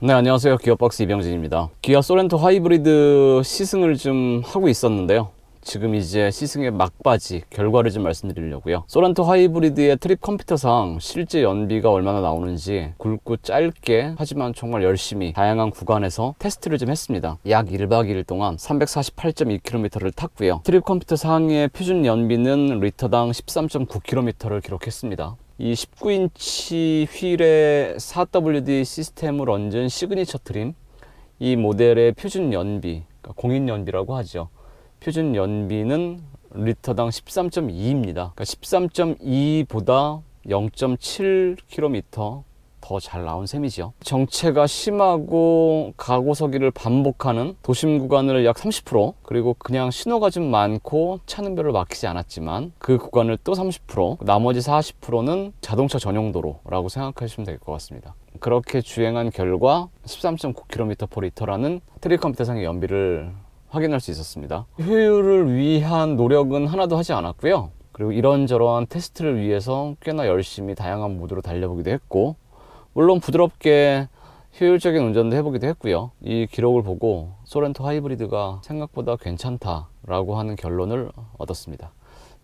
네, 안녕하세요. 기어박스 이병진입니다. 기아 소렌토 하이브리드 시승을 좀 하고 있었는데요. 지금 이제 시승의 막바지 결과를 좀 말씀드리려고요. 소렌토 하이브리드의 트립 컴퓨터상 실제 연비가 얼마나 나오는지 굵고 짧게 하지만 정말 열심히 다양한 구간에서 테스트를 좀 했습니다. 약 1박 2일 동안 348.2km를 탔고요. 트립 컴퓨터상의 표준 연비는 리터당 13.9km를 기록했습니다. 이 19인치 휠에 4WD 시스템을 얹은 시그니처 트림, 이 모델의 표준 연비, 그러니까 공인 연비라고 하죠. 표준 연비는 리터당 13.2입니다. 그러니까 13.2보다 0.7km 더 잘 나온 셈이죠. 정체가 심하고 가고서기를 반복하는 도심 구간을 약 30%, 그리고 그냥 신호가 좀 많고 차는 별로 막히지 않았지만 그 구간을 또 30%, 나머지 40%는 자동차 전용도로라고 생각하시면 될 것 같습니다. 그렇게 주행한 결과 13.9km/L라는 트립 컴퓨터상의 연비를 확인할 수 있었습니다. 효율을 위한 노력은 하나도 하지 않았고요. 그리고 이런저런 테스트를 위해서 꽤나 열심히 다양한 모드로 달려보기도 했고, 물론 부드럽게 효율적인 운전도 해보기도 했고요. 이 기록을 보고 소렌토 하이브리드가 생각보다 괜찮다라고 하는 결론을 얻었습니다.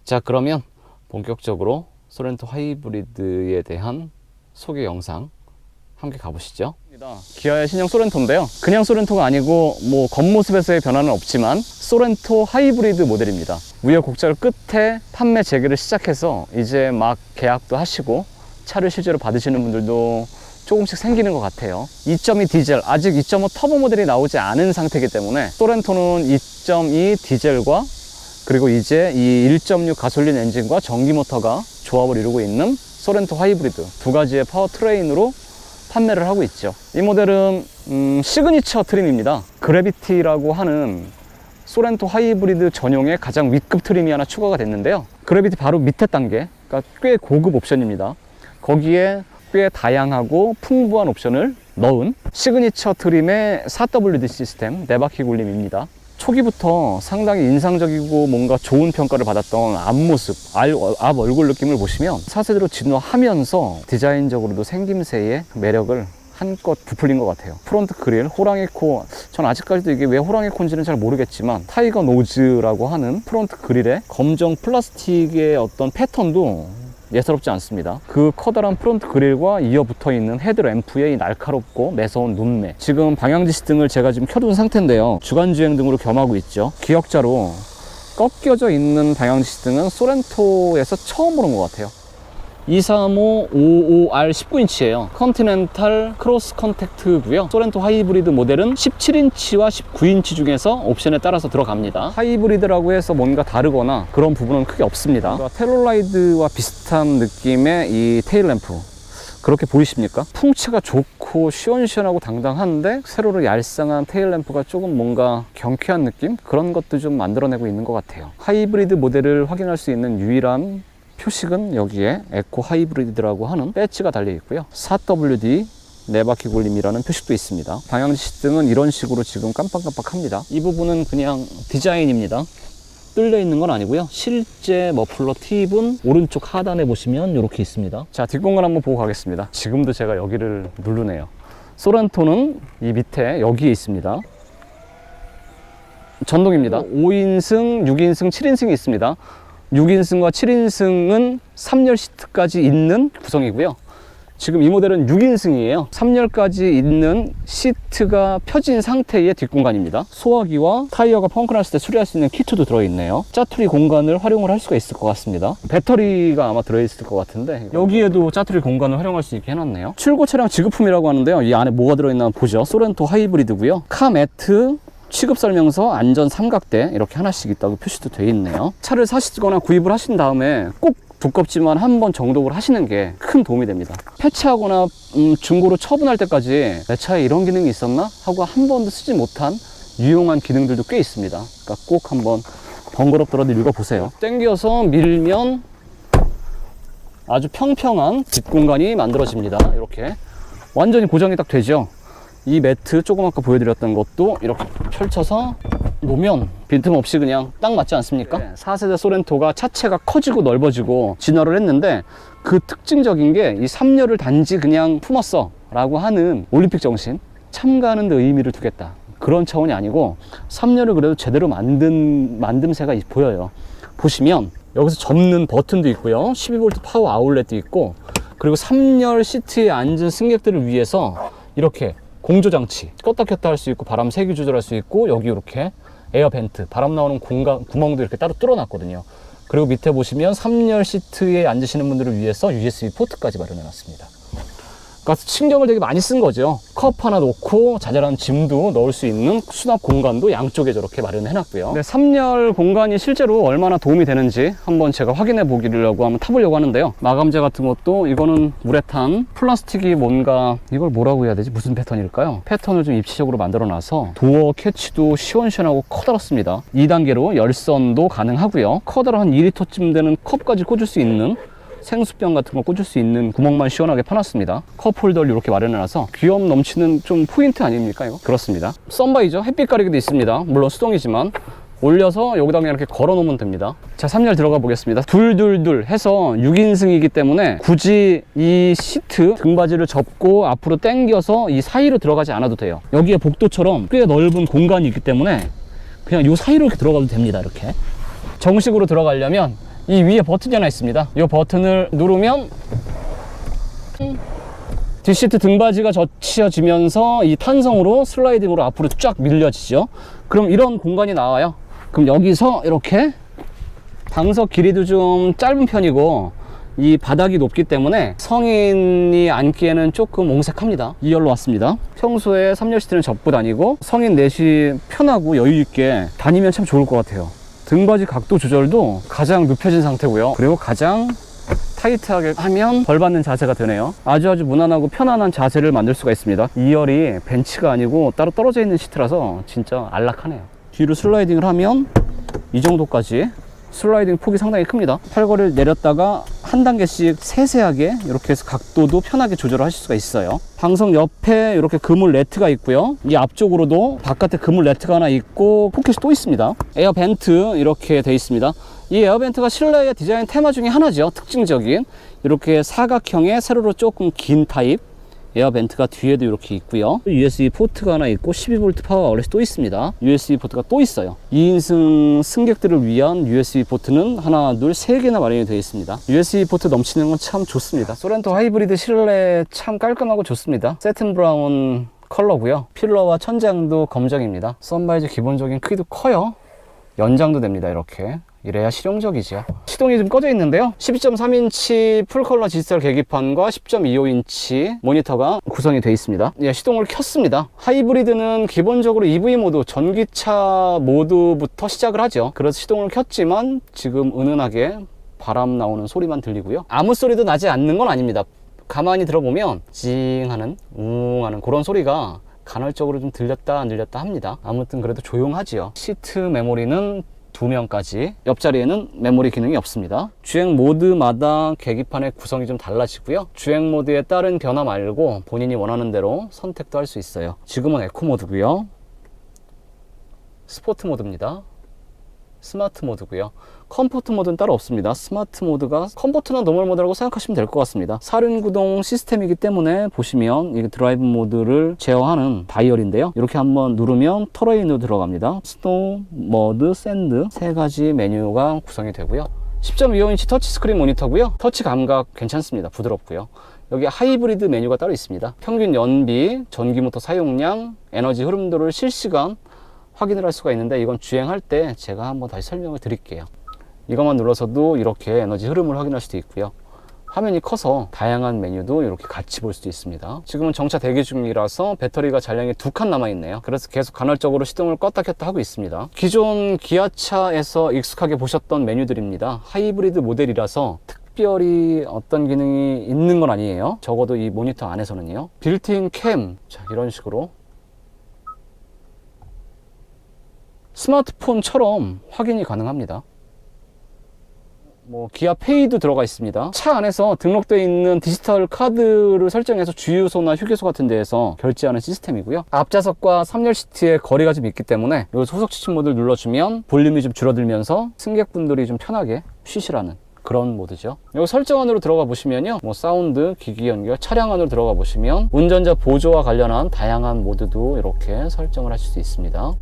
자, 그러면 본격적으로 소렌토 하이브리드에 대한 소개 영상 함께 가보시죠. 기아의 신형 소렌토인데요, 그냥 소렌토가 아니고 뭐 겉모습에서의 변화는 없지만 소렌토 하이브리드 모델입니다. 우여곡절 끝에 판매 재개를 시작해서 이제 막 계약도 하시고 차를 실제로 받으시는 분들도 조금씩 생기는 것 같아요. 2.2 디젤, 아직 2.5 터보 모델이 나오지 않은 상태이기 때문에 소렌토는 2.2 디젤과 그리고 이제 이 1.6 가솔린 엔진과 전기 모터가 조합을 이루고 있는 소렌토 하이브리드, 두 가지의 파워트레인으로 판매를 하고 있죠. 이 모델은 시그니처 트림입니다. 그래비티라고 하는 소렌토 하이브리드 전용의 가장 윗급 트림이 하나 추가가 됐는데요. 그래비티 바로 밑에 단계, 그러니까 꽤 고급 옵션입니다. 거기에 꽤 다양하고 풍부한 옵션을 넣은 시그니처 트림의 4WD 시스템 4바퀴 굴림입니다. 초기부터 상당히 인상적이고 뭔가 좋은 평가를 받았던 앞모습, 앞 얼굴 느낌을 보시면 4세대로 진화하면서 디자인적으로도 생김새의 매력을 한껏 부풀린 것 같아요. 프론트 그릴, 호랑이 코, 전 아직까지도 이게 왜 호랑이 코인지는 잘 모르겠지만 타이거 노즈라고 하는 프론트 그릴의 검정 플라스틱의 어떤 패턴도 예사롭지 않습니다. 그 커다란 프론트 그릴과 이어 붙어 있는 헤드램프의 날카롭고 매서운 눈매, 지금 방향지시 등을 제가 지금 켜둔 상태인데요, 주간주행 등으로 겸하고 있죠. 기역자로 꺾여져 있는 방향지시 등은 소렌토에서 처음 보는 것 같아요. 235-55R 19인치예요. 컨티넨탈 크로스 컨택트고요. 소렌토 하이브리드 모델은 17인치와 19인치 중에서 옵션에 따라서 들어갑니다. 하이브리드라고 해서 뭔가 다르거나 그런 부분은 크게 없습니다. 텔로라이드와 비슷한 느낌의 이 테일램프, 그렇게 보이십니까? 풍채가 좋고 시원시원하고 당당한데 세로로 얄쌍한 테일램프가 조금 뭔가 경쾌한 느낌? 그런 것도 좀 만들어내고 있는 것 같아요. 하이브리드 모델을 확인할 수 있는 유일한 표식은 여기에 에코 하이브리드라고 하는 배지가 달려 있고요. 4WD 4바퀴 굴림이라는 표식도 있습니다. 방향지시 등은 이런 식으로 지금 깜빡깜빡합니다. 이 부분은 그냥 디자인입니다. 뚫려 있는 건 아니고요. 실제 머플러 팁은 오른쪽 하단에 보시면 이렇게 있습니다. 자, 뒷공간 한번 보고 가겠습니다. 지금도 제가 여기를 누르네요. 소렌토는 이 밑에 여기에 있습니다. 전동입니다. 5인승, 6인승, 7인승이 있습니다. 6인승과 7인승은 3열 시트까지 있는 구성이고요. 지금 이 모델은 6인승이에요. 3열까지 있는 시트가 펴진 상태의 뒷공간입니다. 소화기와 타이어가 펑크 났을 때 수리할 수 있는 키트도 들어있네요. 짜투리 공간을 활용을 할 수가 있을 것 같습니다. 배터리가 아마 들어있을 것 같은데 여기에도 짜투리 공간을 활용할 수 있게 해놨네요. 출고 차량 지급품이라고 하는데요, 이 안에 뭐가 들어있나 보죠. 소렌토 하이브리드고요. 카 매트, 취급 설명서, 안전 삼각대 이렇게 하나씩 있다고 표시도 되어 있네요. 차를 사시거나 구입을 하신 다음에 꼭 두껍지만 한번 정독을 하시는 게 큰 도움이 됩니다. 폐차하거나 중고로 처분할 때까지 내 차에 이런 기능이 있었나 하고 한 번도 쓰지 못한 유용한 기능들도 꽤 있습니다. 그러니까 꼭 한번 번거롭더라도 읽어보세요. 당겨서 밀면 아주 평평한 뒷공간이 만들어집니다. 이렇게 완전히 고정이 딱 되죠. 이 매트 조금 아까 보여드렸던 것도 이렇게 펼쳐서 놓으면 빈틈없이 그냥 딱 맞지 않습니까? 네. 4세대 소렌토가 차체가 커지고 넓어지고 진화를 했는데 그 특징적인 게 이 3열을 단지 그냥 품었어 라고 하는 올림픽 정신, 참가하는 데 의미를 두겠다, 그런 차원이 아니고 3열을 그래도 제대로 만듦새가 보여요. 보시면 여기서 접는 버튼도 있고요, 12V 파워 아울렛도 있고, 그리고 3열 시트에 앉은 승객들을 위해서 이렇게 공조장치, 껐다 켰다 할 수 있고 바람 세기 조절할 수 있고, 여기 이렇게 에어 벤트, 바람 나오는 구멍도 이렇게 따로 뚫어 놨거든요. 그리고 밑에 보시면 3열 시트에 앉으시는 분들을 위해서 USB 포트까지 마련해 놨습니다. 그러니까 신경을 되게 많이 쓴 거죠. 컵 하나 놓고 자잘한 짐도 넣을 수 있는 수납 공간도 양쪽에 저렇게 마련해 놨고요. 3열 공간이 실제로 얼마나 도움이 되는지 한번 제가 확인해 보기려고 한번 타보려고 하는데요. 마감재 같은 것도, 이거는 우레탄 플라스틱이 뭔가, 이걸 뭐라고 해야 되지? 무슨 패턴일까요? 패턴을 좀 입체적으로 만들어 놔서 도어 캐치도 시원시원하고 커다랗습니다. 2단계로 열선도 가능하고요. 커다란 한 2리터쯤 되는 컵까지 꽂을 수 있는, 생수병 같은 거 꽂을 수 있는 구멍만 시원하게 파놨습니다. 컵 홀더를 이렇게 마련해놔서 귀염 넘치는 좀 포인트 아닙니까 이거? 그렇습니다. 썬바이저 햇빛 가리기도 있습니다. 물론 수동이지만 올려서 여기다 그냥 이렇게 걸어 놓으면 됩니다. 자, 3열 들어가 보겠습니다. 둘둘둘 해서 6인승이기 때문에 굳이 이 시트 등받이를 접고 앞으로 당겨서 이 사이로 들어가지 않아도 돼요. 여기에 복도처럼 꽤 넓은 공간이 있기 때문에 그냥 이 사이로 이렇게 들어가도 됩니다. 이렇게 정식으로 들어가려면 이 위에 버튼이 하나 있습니다. 이 버튼을 누르면 뒷시트 등받이가 젖혀지면서 이 탄성으로 슬라이딩으로 앞으로 쫙 밀려지죠. 그럼 이런 공간이 나와요. 그럼 여기서 이렇게, 방석 길이도 좀 짧은 편이고 이 바닥이 높기 때문에 성인이 앉기에는 조금 옹색합니다. 2열로 왔습니다. 평소에 3열 시트는 접고 다니고 성인 넷이 편하고 여유 있게 다니면 참 좋을 것 같아요. 등받이 각도 조절도 가장 눕혀진 상태고요. 그리고 가장 타이트하게 하면 벌 받는 자세가 되네요. 아주 무난하고 편안한 자세를 만들 수가 있습니다. 2열이 벤치가 아니고 따로 떨어져 있는 시트라서 진짜 안락하네요. 뒤로 슬라이딩을 하면 이 정도까지 슬라이딩 폭이 상당히 큽니다. 팔걸이를 내렸다가 한 단계씩 세세하게 이렇게 해서 각도도 편하게 조절을 하실 수가 있어요. 방석 옆에 이렇게 그물 네트가 있고요. 이 앞쪽으로도 바깥에 그물 네트가 하나 있고 포켓이 또 있습니다. 에어 벤트 이렇게 돼 있습니다. 이 에어 벤트가 실내의 디자인 테마 중에 하나죠. 특징적인 이렇게 사각형의 세로로 조금 긴 타입 에어 벤트가 뒤에도 이렇게 있고요. USB 포트가 하나 있고 12V 파워 아울렛이 또 있습니다. USB 포트가 또 있어요. 2인승 승객들을 위한 USB 포트는 하나, 둘, 세 개나 마련이 되어 있습니다. USB 포트 넘치는 건 참 좋습니다. 소렌토 하이브리드 실내 참 깔끔하고 좋습니다. 세튼 브라운 컬러고요. 필러와 천장도 검정입니다. 썬바이저 기본적인 크기도 커요. 연장도 됩니다. 이렇게. 이래야 실용적이죠. 시동이 좀 꺼져 있는데요. 12.3인치 풀컬러 디지털 계기판과 10.25인치 모니터가 구성이 되어 있습니다. 예, 시동을 켰습니다. 하이브리드는 기본적으로 EV 모드, 전기차 모드부터 시작을 하죠. 그래서 시동을 켰지만 지금 은은하게 바람 나오는 소리만 들리고요. 아무 소리도 나지 않는 건 아닙니다. 가만히 들어보면 징 하는, 웅 하는 그런 소리가 간헐적으로 좀 들렸다 안 들렸다 합니다. 아무튼 그래도 조용하지요. 시트 메모리는 2명까지, 옆자리에는 메모리 기능이 없습니다. 주행 모드마다 계기판의 구성이 좀 달라지고요. 주행 모드에 따른 변화 말고 본인이 원하는 대로 선택도 할 수 있어요. 지금은 에코 모드고요. 스포트 모드입니다. 스마트 모드고요. 컴포트 모드는 따로 없습니다. 스마트 모드가 컴포트나 노멀 모드라고 생각하시면 될 것 같습니다. 사륜구동 시스템이기 때문에 보시면 이게 드라이브 모드를 제어하는 다이얼인데요. 이렇게 한번 누르면 터레인으로 들어갑니다. 스노우, 머드, 샌드 세 가지 메뉴가 구성이 되고요. 10.25인치 터치스크린 모니터고요. 터치 감각 괜찮습니다. 부드럽고요. 여기 하이브리드 메뉴가 따로 있습니다. 평균 연비, 전기모터 사용량, 에너지 흐름도를 실시간 확인을 할 수가 있는데 이건 주행할 때 제가 한번 다시 설명을 드릴게요. 이것만 눌러서도 이렇게 에너지 흐름을 확인할 수도 있고요. 화면이 커서 다양한 메뉴도 이렇게 같이 볼 수도 있습니다. 지금은 정차 대기 중이라서 배터리가 잔량이 2칸 남아있네요. 그래서 계속 간헐적으로 시동을 껐다 켰다 하고 있습니다. 기존 기아차에서 익숙하게 보셨던 메뉴들입니다. 하이브리드 모델이라서 특별히 어떤 기능이 있는 건 아니에요. 적어도 이 모니터 안에서는요. 빌트인 캠, 자, 이런 식으로 스마트폰처럼 확인이 가능합니다. 기아 페이도 들어가 있습니다. 차 안에서 등록되어 있는 디지털 카드를 설정해서 주유소나 휴게소 같은 데에서 결제하는 시스템이고요. 앞좌석과 3열 시트의 거리가 좀 있기 때문에 이 소속 취침 모드를 눌러주면 볼륨이 좀 줄어들면서 승객분들이 좀 편하게 쉬시라는 그런 모드죠. 여기 설정 안으로 들어가 보시면요, 뭐 사운드, 기기 연결, 차량 안으로 들어가 보시면 운전자 보조와 관련한 다양한 모드도 이렇게 설정을 하실 수 있습니다.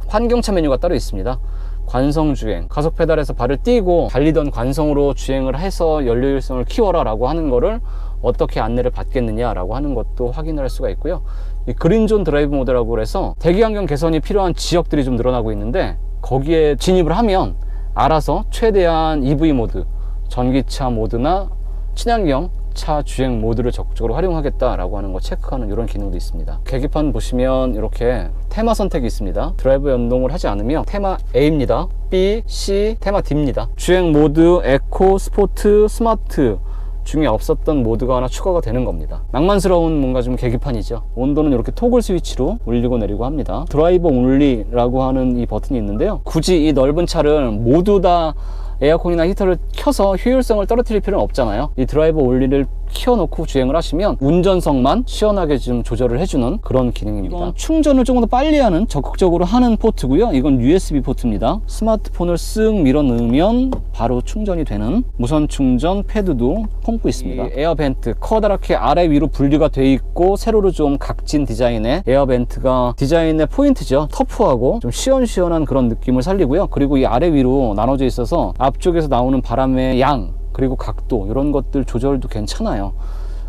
환경차 메뉴가 따로 있습니다. 관성주행, 가속 페달에서 발을 띄고 달리던 관성으로 주행을 해서 연료율성을 키워라 라고 하는 거를 어떻게 안내를 받겠느냐 라고 하는 것도 확인을 할 수가 있고요. 이 그린존 드라이브 모드라고 해서 대기환경 개선이 필요한 지역들이 좀 늘어나고 있는데, 거기에 진입을 하면 알아서 최대한 EV 모드, 전기차 모드나 친환경 차 주행 모드를 적극적으로 활용하겠다라고 하는 거 체크하는 이런 기능도 있습니다. 계기판 보시면 이렇게 테마 선택이 있습니다. 드라이브 연동을 하지 않으면 테마 A입니다. B, C, 테마 D입니다. 주행 모드, 에코, 스포트, 스마트 중에 없었던 모드가 하나 추가가 되는 겁니다. 낭만스러운 뭔가 좀 계기판이죠. 온도는 이렇게 토글 스위치로 올리고 내리고 합니다. 드라이버 온리라고 하는 이 버튼이 있는데요, 굳이 이 넓은 차를 모두 다 에어컨이나 히터를 켜서 효율성을 떨어뜨릴 필요는 없잖아요. 이 드라이버 온리를 키워놓고 주행을 하시면 운전석만 시원하게 좀 조절을 해주는 그런 기능입니다. 이건 충전을 조금 더 빨리 하는, 적극적으로 하는 포트고요. 이건 USB 포트입니다. 스마트폰을 쓱 밀어 넣으면 바로 충전이 되는 무선 충전 패드도 폰고 있습니다. 에어벤트 커다랗게 아래 위로 분리가 돼 있고, 세로로 좀 각진 디자인의 에어벤트가 디자인의 포인트죠. 터프하고 좀 시원시원한 그런 느낌을 살리고요. 그리고 이 아래 위로 나눠져 있어서 앞쪽에서 나오는 바람의 양, 그리고 각도, 이런 것들 조절도 괜찮아요.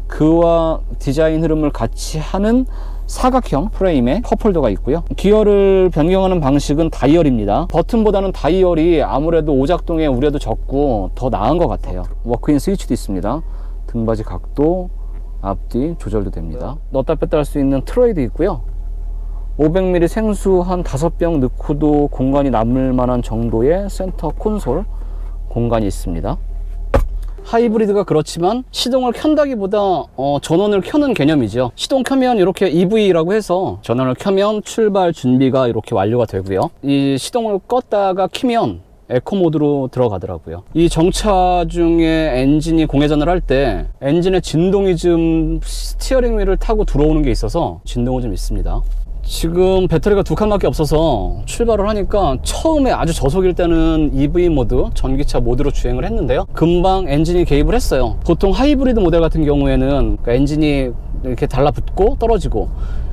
그와 디자인 흐름을 같이 하는 사각형 프레임에 컵홀더가 있고요. 기어를 변경하는 방식은 다이얼입니다. 버튼보다는 다이얼이 아무래도 오작동의 우려도 적고 더 나은 것 같아요. 워크인 스위치도 있습니다. 등받이 각도, 앞뒤 조절도 됩니다. 넣었다 뺐다 할 수 있는 트레이도 있고요. 500ml 생수 한 5병 넣고도 공간이 남을 만한 정도의 센터 콘솔 공간이 있습니다. 하이브리드가 그렇지만 시동을 켠다기보다 전원을 켜는 개념이죠. 시동 켜면 이렇게 EV라고 해서 전원을 켜면 출발 준비가 이렇게 완료가 되고요. 이 시동을 껐다가 키면 에코 모드로 들어가더라고요. 이 정차 중에 엔진이 공회전을 할 때 엔진의 진동이 좀 스티어링 휠을 타고 들어오는 게 있어서 진동은 좀 있습니다. 지금 배터리가 2칸밖에 없어서 출발을 하니까 처음에 아주 저속일 때는 EV 모드, 전기차 모드로 주행을 했는데요, 금방 엔진이 개입을 했어요. 보통 하이브리드 모델 같은 경우에는 그러니까 엔진이 이렇게 달라붙고 떨어지고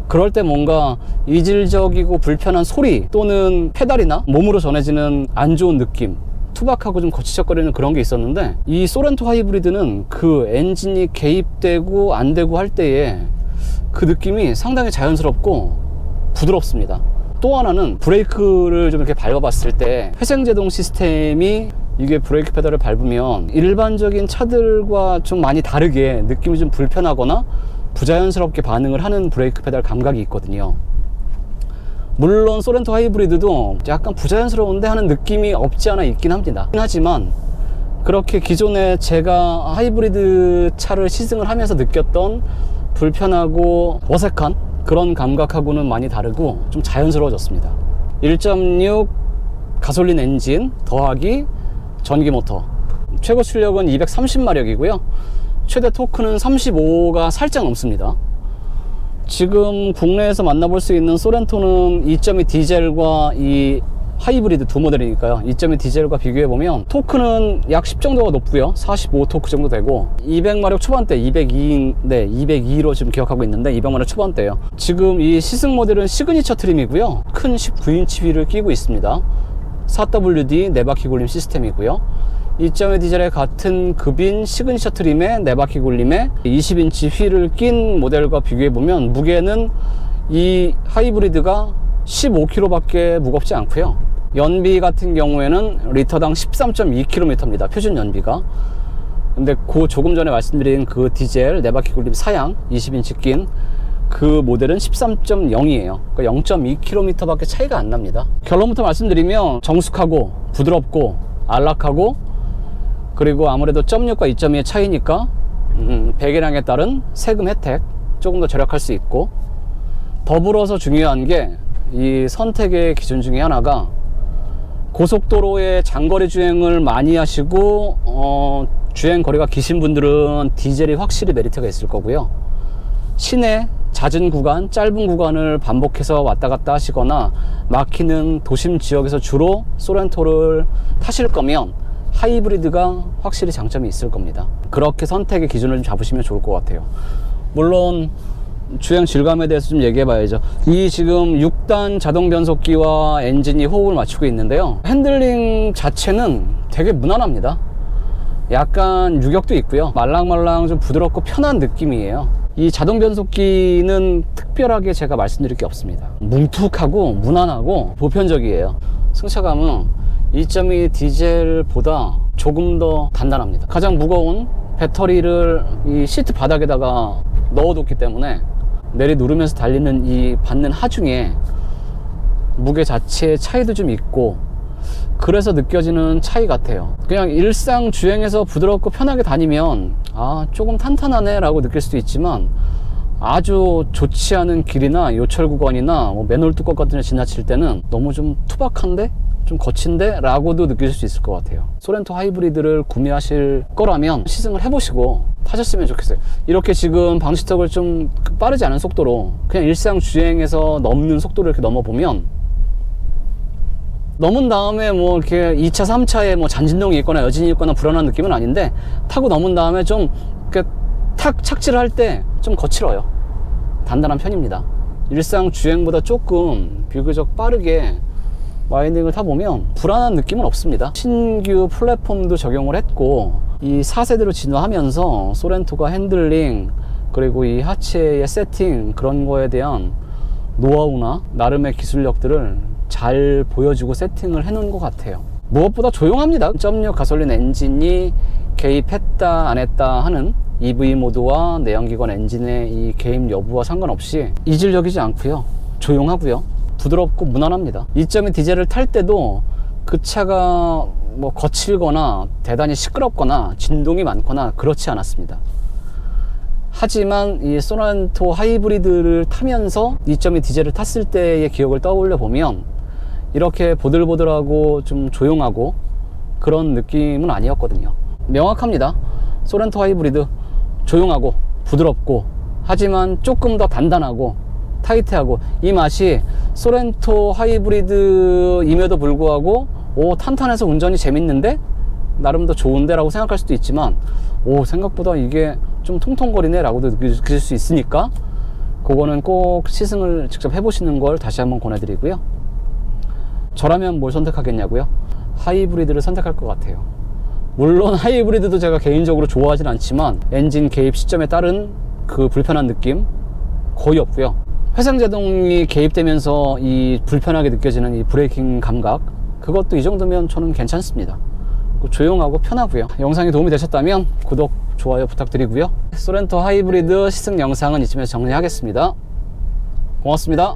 그럴 때 뭔가 이질적이고 불편한 소리 또는 페달이나 몸으로 전해지는 안 좋은 느낌, 투박하고 좀 거치적거리는 그런 게 있었는데, 이 소렌토 하이브리드는 그 엔진이 개입되고 안 되고 할 때에 그 느낌이 상당히 자연스럽고 부드럽습니다. 또 하나는 브레이크를 좀 이렇게 밟아봤을 때 회생제동 시스템이, 이게 브레이크 페달을 밟으면 일반적인 차들과 좀 많이 다르게 느낌이 좀 불편하거나 부자연스럽게 반응을 하는 브레이크 페달 감각이 있거든요. 물론 소렌토 하이브리드도 약간 부자연스러운데 하는 느낌이 없지 않아 있긴 합니다. 하지만 그렇게 기존에 제가 하이브리드 차를 시승을 하면서 느꼈던 불편하고 어색한 그런 감각하고는 많이 다르고 좀 자연스러워졌습니다. 1.6 가솔린 엔진 더하기 전기 모터, 최고 출력은 230마력이고요 최대 토크는 35가 살짝 넘습니다. 지금 국내에서 만나볼 수 있는 소렌토는 2.2 디젤과 이 하이브리드 두 모델이니까요. 2.2 디젤과 비교해보면 토크는 약 10 정도가 높고요 45 토크 정도 되고 200마력 초반대, 202로 지금 기억하고 있는데 200마력 초반대예요. 지금 이 시승 모델은 시그니처 트림이고요, 큰 19인치 휠을 끼고 있습니다. 4WD 4바퀴 굴림 시스템이고요. 2.2 디젤의 같은 급인 시그니처 트림의 4바퀴 굴림에 20인치 휠을 낀 모델과 비교해보면 무게는 이 하이브리드가 15kg 밖에 무겁지 않고요. 연비 같은 경우에는 리터당 13.2km입니다. 표준 연비가. 근데 그 조금 전에 말씀드린 그 디젤 4바퀴 굴림 사양 20인치 낀 그 모델은 13.0이에요. 그러니까 0.2km 밖에 차이가 안 납니다. 결론부터 말씀드리면 정숙하고 부드럽고 안락하고, 그리고 아무래도 0.6과 2.2의 차이니까 배기량에 따른 세금 혜택 조금 더 절약할 수 있고, 더불어서 중요한 게 이 선택의 기준 중에 하나가 고속도로의 장거리 주행을 많이 하시고 주행 거리가 기신 분들은 디젤이 확실히 메리트가 있을 거고요. 시내 잦은 구간, 짧은 구간을 반복해서 왔다 갔다 하시거나 막히는 도심 지역에서 주로 소렌토를 타실 거면 하이브리드가 확실히 장점이 있을 겁니다. 그렇게 선택의 기준을 좀 잡으시면 좋을 것 같아요. 물론 주행 질감에 대해서 좀 얘기해 봐야죠. 이 지금 6단 자동 변속기와 엔진이 호흡을 맞추고 있는데요, 핸들링 자체는 되게 무난합니다. 약간 유격도 있고요, 말랑말랑 좀 부드럽고 편한 느낌이에요. 이 자동 변속기는 특별하게 제가 말씀드릴 게 없습니다. 뭉툭하고 무난하고 보편적이에요. 승차감은 2.2 디젤보다 조금 더 단단합니다. 가장 무거운 배터리를 이 시트 바닥에다가 넣어뒀기 때문에 내리 누르면서 달리는 이 받는 하중에 무게 자체의 차이도 좀 있고, 그래서 느껴지는 차이 같아요. 그냥 일상 주행에서 부드럽고 편하게 다니면 조금 탄탄하네 라고 느낄 수도 있지만, 아주 좋지 않은 길이나 요철 구간이나 뭐 맨홀 뚜껑 같은 데 지나칠 때는 너무 좀 투박한데? 좀 거친데? 라고도 느끼실 수 있을 것 같아요. 소렌토 하이브리드를 구매하실 거라면 시승을 해보시고 타셨으면 좋겠어요. 이렇게 지금 방지턱을 좀 빠르지 않은 속도로 그냥 일상 주행에서 넘는 속도를 이렇게 넘어보면, 넘은 다음에 뭐 이렇게 2차, 3차에 뭐 잔진동이 있거나 여진이 있거나 불안한 느낌은 아닌데, 타고 넘은 다음에 좀 이렇게 탁 착지를 할 때 좀 거칠어요. 단단한 편입니다. 일상 주행보다 조금 비교적 빠르게 와인딩을 타보면 불안한 느낌은 없습니다. 신규 플랫폼도 적용을 했고, 이 4세대로 진화하면서 소렌토가 핸들링 그리고 이 하체의 세팅, 그런 거에 대한 노하우나 나름의 기술력들을 잘 보여주고 세팅을 해놓은 것 같아요. 무엇보다 조용합니다. 1.6 가솔린 엔진이 개입했다 안 했다 하는 EV 모드와 내연기관 엔진의 이 개입 여부와 상관없이 이질적이지 않고요, 조용하고요, 부드럽고 무난합니다. 2.2 디젤을 탈 때도 그 차가 뭐 거칠거나 대단히 시끄럽거나 진동이 많거나 그렇지 않았습니다. 하지만 이 소렌토 하이브리드를 타면서 2.2 디젤을 탔을 때의 기억을 떠올려 보면 이렇게 보들보들하고 좀 조용하고 그런 느낌은 아니었거든요. 명확합니다. 소렌토 하이브리드 조용하고 부드럽고, 하지만 조금 더 단단하고 타이트하고, 이 맛이 소렌토 하이브리드임에도 불구하고 탄탄해서 운전이 재밌는데 나름 더 좋은데 라고 생각할 수도 있지만, 생각보다 이게 좀 통통거리네 라고도 느낄 수 있으니까 그거는 꼭 시승을 직접 해보시는 걸 다시 한번 권해드리고요. 저라면 뭘 선택하겠냐고요? 하이브리드를 선택할 것 같아요. 물론 하이브리드도 제가 개인적으로 좋아하진 않지만 엔진 개입 시점에 따른 그 불편한 느낌 거의 없고요. 회생제동이 개입되면서 이 불편하게 느껴지는 이 브레이킹 감각, 그것도 이 정도면 저는 괜찮습니다. 조용하고 편하고요. 영상이 도움이 되셨다면 구독, 좋아요 부탁드리고요. 소렌토 하이브리드 시승 영상은 이쯤에서 정리하겠습니다. 고맙습니다.